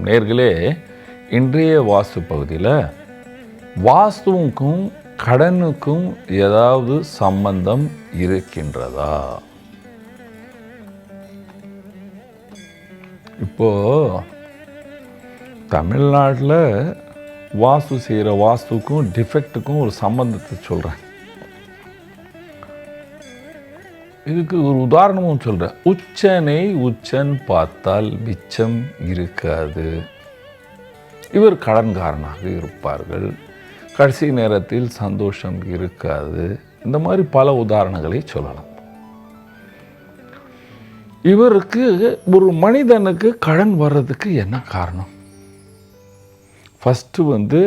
வணக்கம் நேயர்களே. இன்றைய வாஸ்து பகுதியில் வாஸ்துவுக்கும் கடனுக்கும் ஏதாவது சம்பந்தம் இருக்கின்றதா? இப்போ தமிழ்நாட்டில் வாஸ்து செய்கிற வாஸ்துக்கும் டிஃபெக்ட்டுக்கும் ஒரு சம்பந்தத்தை சொல்கிறேன். இதுக்கு ஒரு உதாரணமும் சொல்கிறேன். உச்சனை உச்சன் பார்த்தால் மிச்சம் இருக்காது. இவர் கடன்காரனாக இருப்பார்கள். கடைசி நேரத்தில் சந்தோஷம் இருக்காது. இந்த மாதிரி பல உதாரணங்களை சொல்லலாம். இவருக்கு ஒரு மனிதனுக்கு கடன் வர்றதுக்கு என்ன காரணம்? ஃபஸ்ட்டு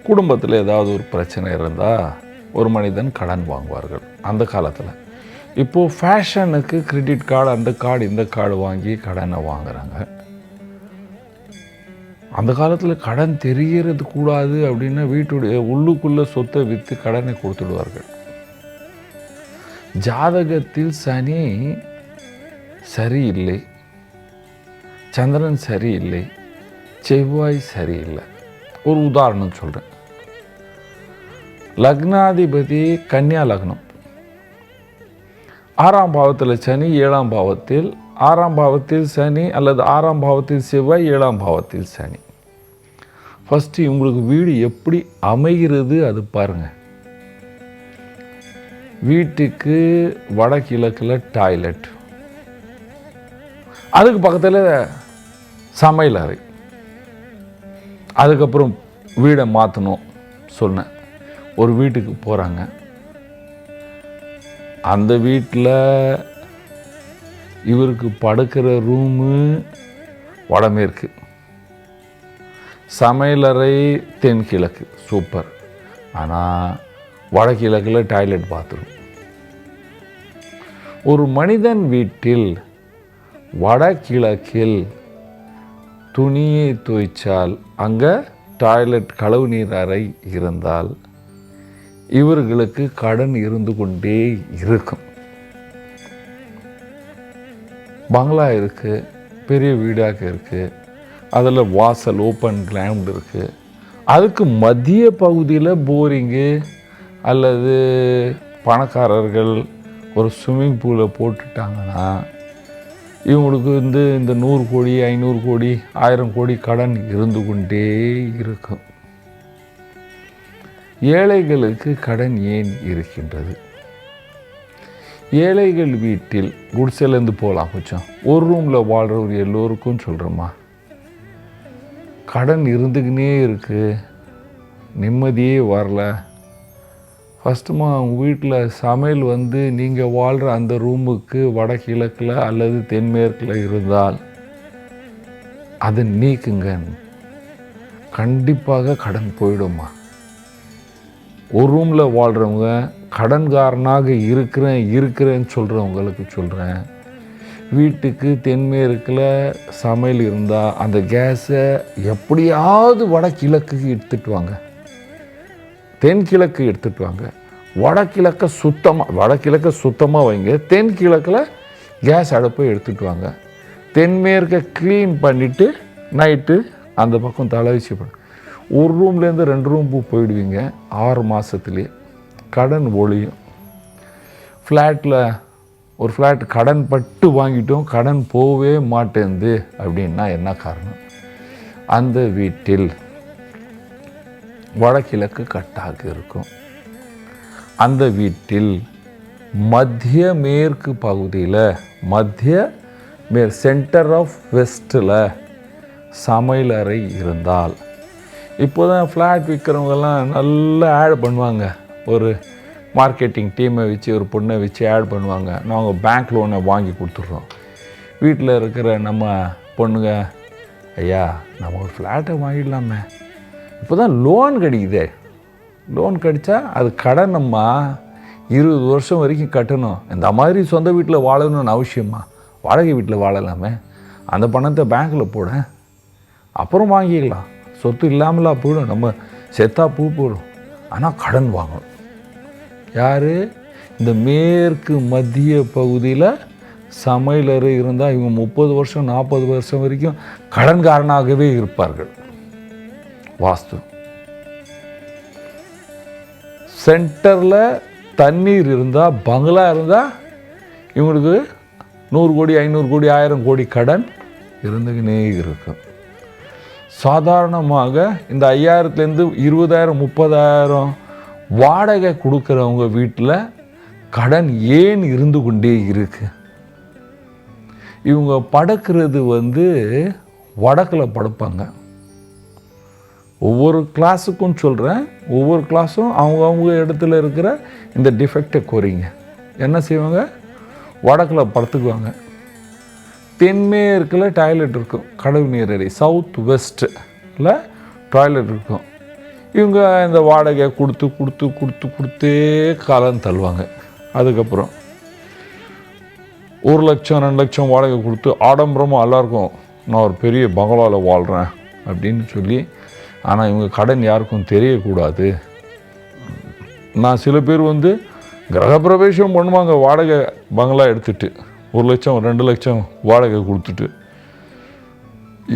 குடும்பத்தில் ஏதாவது ஒரு பிரச்சனை இருந்தால் ஒரு மனிதன் கடன் வாங்குவார்கள் அந்த காலத்தில். இப்போது ஃபேஷனுக்கு கிரெடிட் கார்டு, அந்த கார்டு, இந்த கார்டு வாங்கி கடனை வாங்குறாங்க. அந்த காலத்தில் கடன் தெரிகிறது கூடாது அப்படின்னா வீட்டுடைய உள்ளுக்குள்ளே சொத்தை விற்று கடனை கொடுத்துடுவார்கள். ஜாதகத்தில் சனி சரியில்லை, சந்திரன் சரியில்லை, செவ்வாய் சரியில்லை. ஒரு உதாரணம் சொல்கிறேன். லக்னாதிபதி கன்னியா லக்னம், 6ஆம் பாவத்தில் சனி, 7ஆம் பாவத்தில், 6ஆம் பாவத்தில் சனி அல்லது 6ஆம் பாவத்தில் செவ்வாய், 7ஆம் பாவத்தில் சனி. ஃபஸ்ட்டு இவங்களுக்கு வீடு எப்படி அமைகிறது அது பாருங்கள். வீட்டுக்கு வடகிழக்கில் டாய்லெட், அதுக்கு பக்கத்தில் சமையல் அறை. அதுக்கப்புறம் வீடை மாற்றணும் சொன்னேன். ஒரு வீட்டுக்கு போகிறாங்க. அந்த வீட்டில் இவருக்கு படுக்கிற ரூமு வடமேற்கு, சமையலறை தென்கிழக்கு, சூப்பர். ஆனால் வடகிழக்கில் டாய்லெட் பாத்ரூம். ஒரு மனிதன் வீட்டில் வடகிழக்கில் துணியை துவைச்சால் அங்கே டாய்லெட் கழுவு நீர் அறை இருந்தால் இவர்களுக்கு கடன் இருந்து கொண்டே இருக்கும். பங்களா இருக்குது, பெரிய வீடாக இருக்குது, அதில் வாசல் ஓப்பன் கிரவுண்ட் இருக்குது. அதுக்கு மத்திய பகுதியில் போரிங்கு அல்லது பணக்காரர்கள் ஒரு ஸ்விம்மிங் பூலை போட்டுட்டாங்கன்னா இவங்களுக்கு இந்த 100 கோடி, 500 கோடி, 1000 கோடி கடன் இருந்து கொண்டே இருக்கும். ஏழைகளுக்கு கடன் ஏன் இருக்கின்றது? ஏழைகள் வீட்டில் குடிசையிலேருந்து போகலாம், கொஞ்சம் ஒரு ரூமில் வாழ்கிறவர் எல்லோருக்கும் சொல்கிறோமா, கடன் இருந்துக்கினே இருக்குது, நிம்மதியே வரல. ஃபஸ்ட்டுமா அவங்க வீட்டில் சமையல் நீங்கள் வாழ்கிற அந்த ரூமுக்கு வடகிழக்கில் அல்லது தென்மேற்கில் இருந்தால் அதை நீக்குங்க. கண்டிப்பாக கடன் போயிடுமா. ஒரு ரூமில் வாழ்கிறவங்க, கடன்காரனாக இருக்கிறேன்னு சொல்கிறவங்களுக்கு சொல்கிறேன், வீட்டுக்கு தென்மேற்கில் சமையல் இருந்தால் அந்த கேஸை எப்படியாவது வடகிழக்குக்கு எடுத்துகிட்டு வாங்க, தென்கிழக்கு எடுத்துகிட்டு வாங்க. வடகிழக்க சுத்தமாக வைங்க, தென்கிழக்கில் கேஸ் அடுப்பை எடுத்துகிட்டு வாங்க. தென்மேற்கை க்ளீன் பண்ணிவிட்டு நைட்டு அந்த பக்கம் தலை வச்சு போடு. ஒரு ரூம்லேருந்து 2 ரூம் போயிடுவீங்க. 6 மாதத்துலேயே கடன் ஒழியும். ஒரு ஃப்ளாட் கடன் பட்டு வாங்கிட்டோம், கடன் போகவே மாட்டேங்குது அப்படின்னா என்ன காரணம்? அந்த வீட்டில் வடகிழக்கு கட்டாக இருக்கும். அந்த வீட்டில் மத்திய மேற்கு பகுதியில் சென்டர் ஆஃப் வெஸ்ட்டில் சமையலறை இருந்தால், இப்போ தான் ஃப்ளாட் விற்கிறவங்கெல்லாம் நல்லா ஆட் பண்ணுவாங்க. ஒரு மார்க்கெட்டிங் டீமை வச்சு ஒரு பொண்ணை வச்சு ஆட் பண்ணுவாங்க. நாங்கள் பேங்க் லோனை வாங்கி கொடுத்துட்றோம். வீட்டில் இருக்கிற நம்ம பொண்ணுங்க, ஐயா நம்ம ஒரு ஃப்ளாட்டை வாங்கிடலாமே, இப்போ தான் லோன் கிடைக்குதே, லோன் கிடைச்சா அது கடனம்மா, 20 வருஷம் வரைக்கும் கட்டணும். இந்த மாதிரி சொந்த வீட்டில் வாழணும்னு அவசியமா? வாடகை வீட்டில் வாழலாமே, அந்த பணத்தை பேங்க்கில் போட, அப்புறம் வாங்கிக்கலாம். சொத்து இல்லாமலாம் போயிடும், நம்ம செத்தா பூ போடும். ஆனால் கடன் வாங்கணும். யார்? இந்த மேற்கு மத்திய பகுதியில் சமையலறை இருந்தால் இவங்க 30 வருஷம் 40 வருஷம் வரைக்கும் கடன்காரனாகவே இருப்பார்கள். வாஸ்து சென்டரில் தண்ணீர் இருந்தால், பங்களா இருந்தால் இவங்களுக்கு 100 கோடி 500 கோடி 1000 கோடி கடன் இருந்துக்கினே இருக்கும். சாதாரணமாக இந்த 5000லேருந்து 20,000 30,000 வாடகை கொடுக்குறவங்க வீட்டில் கடன் ஏன் இருந்து கொண்டே இருக்கு? இவங்க படுக்கிறது வடக்கில் படுப்பாங்க. ஒவ்வொரு கிளாஸுக்கும் சொல்கிறேன், ஒவ்வொரு கிளாஸும் அவங்க இடத்துல இருக்கிற இந்த டிஃபெக்டை குறைங்க. என்ன செய்வாங்க? வடக்கில் படுத்துக்குவாங்க. தென்மேற்கில் டாய்லெட் இருக்கும், கடவு நீரறை. சவுத் வெஸ்ட்டில் டாய்லெட் இருக்கும். இவங்க இந்த வாடகை கொடுத்தே காலம் தள்ளுவாங்க. அதுக்கப்புறம் 1 லட்சம் 2 லட்சம் வாடகை கொடுத்து ஆடம்பரமாக எல்லாருக்கும் நான் ஒரு பெரிய பங்களாவில் வாழ்கிறேன் அப்படின்னு சொல்லி, ஆனால் இவங்க கடன் யாருக்கும் தெரியக்கூடாது. நான் சில பேர் கிரகப்பிரவேசம் பண்ணுவாங்க வாடகை பங்களா எடுத்துகிட்டு, 1 லட்சம் 2 லட்சம் வாடகை கொடுத்துட்டு.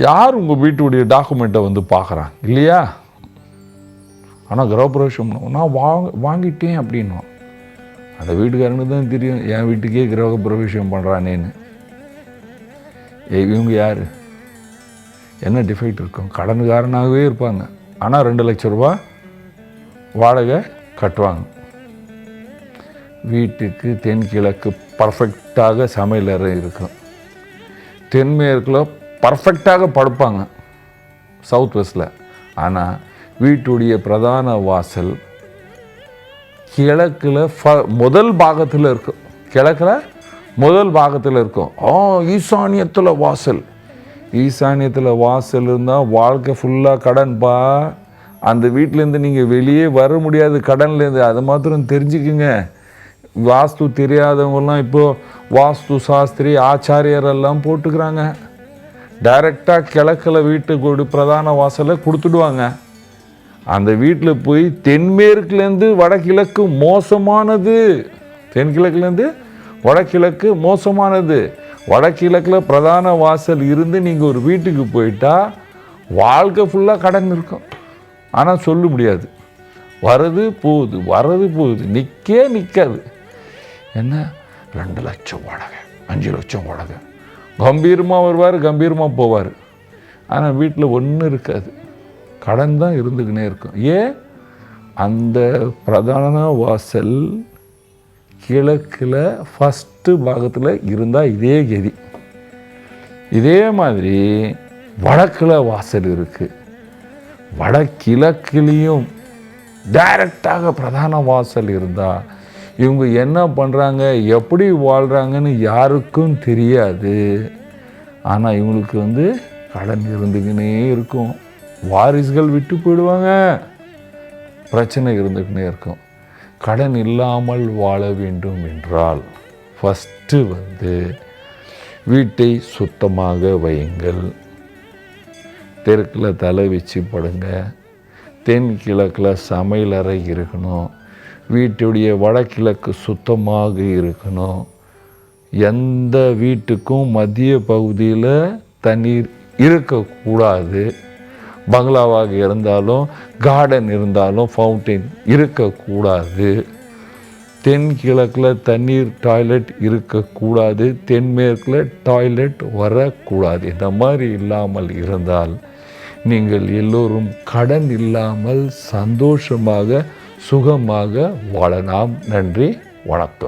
யார் உங்கள் வீட்டுடைய டாக்குமெண்ட்டை பார்க்குறான் இல்லையா? ஆனால் கிரகப்பிரவேசம் நான் வாங்கிட்டேன் அப்படின்னா அந்த வீட்டுக்காரனுக்கு தான் தெரியும் என் வீட்டுக்கே கிரகப்பிரவேசம் பண்ணுறானேன்னு. இவங்க யார்? என்ன டிஃபெக்ட் இருக்கும்? கடனுக்காரனாகவே இருப்பாங்க, ஆனால் 2 லட்சம் ரூபா வாடகை கட்டுவாங்க. வீட்டுக்கு தென்கிழக்கு பர்ஃபெக்டாக சமையலறை இருக்கும். தென்மேற்கில் பர்ஃபெக்டாக படுப்பாங்க சவுத் வெஸ்டில். ஆனால் வீட்டுடைய பிரதான வாசல் கிழக்கில் முதல் பாகத்தில் இருக்கும். கிழக்கில் முதல் பாகத்தில் இருக்கும். ஈசானியத்தில் வாசல். ஈசானியத்தில் வாசல் இருந்தால் வாழ்க்கை ஃபுல்லாக கடன்பா. அந்த வீட்டிலேருந்து நீங்கள் வெளியே வர முடியாது கடன்லேருந்து. அதை மாத்திரம் தெரிஞ்சுக்குங்க. வாஸ்து தெரியாதவங்கெல்லாம் இப்போது வாஸ்து சாஸ்திரி ஆச்சாரியர் எல்லாம் போட்டுக்கிறாங்க. டைரெக்டாக கிழக்கில் வீட்டுக்கு பிரதான வாசலை கொடுத்துடுவாங்க. அந்த வீட்டில் போய் தென்மேற்குலேருந்து வடகிழக்கு மோசமானது. தென்கிழக்குலேருந்து வடகிழக்கு மோசமானது. வடகிழக்கில் பிரதான வாசல் இருந்து நீங்கள் ஒரு வீட்டுக்கு போயிட்டா வாழ்க்கை ஃபுல்லாக கடன் இருக்கும். ஆனால் சொல்ல முடியாது. வரது போகுது நிற்காது. என்ன 2 லட்சம் வாடகை 5 லட்சம் வாடகை. கம்பீரமாக வருவார், கம்பீரமாக போவார். ஆனால் வீட்டில் ஒன்றும் இருக்காது, கடன் தான் இருந்துக்கினே இருக்கும். ஏன்? அந்த பிரதான வாசல் கிழக்கில் ஃபஸ்ட்டு பாகத்தில் இருந்தால் இதே கதி. இதே மாதிரி வடக்கில் வாசல் இருக்குது. வடகிழக்குலேயும் டைரக்டாக பிரதான வாசல் இருந்தால் இவங்க என்ன பண்ணுறாங்க, எப்படி வாழ்கிறாங்கன்னு யாருக்கும் தெரியாது. ஆனால் இவங்களுக்கு கடன் இருந்துக்கினே இருக்கும். வாரிசுகள் விட்டு போயிடுவாங்க, பிரச்சனை இருந்துக்கினே இருக்கும். கடன் இல்லாமல் வாழ வேண்டும் என்றால் ஃபஸ்ட்டு வீட்டை சுத்தமாக வையுங்கள். தெற்கில் தலை வச்சு படுங்க. தென்கிழக்கில் சமையலறை இருக்கணும். வீட்டுடைய வடகிழக்கு சுத்தமாக இருக்கணும். எந்த வீட்டுக்கும் மத்திய பகுதியில் தண்ணீர் இருக்கக்கூடாது. பங்களாவாக இருந்தாலும் கார்டன் இருந்தாலும் ஃபவுண்டைன் இருக்கக்கூடாது. தென்கிழக்கில் தண்ணீர் டாய்லெட் இருக்கக்கூடாது. தென்மேற்கில் டாய்லெட் வரக்கூடாது. இந்த மாதிரி இல்லாமல் இருந்தால் நீங்கள் எல்லோரும் கடன் இல்லாமல் சந்தோஷமாக சுகமாக வாழலாம். நன்றி, வணக்கம்.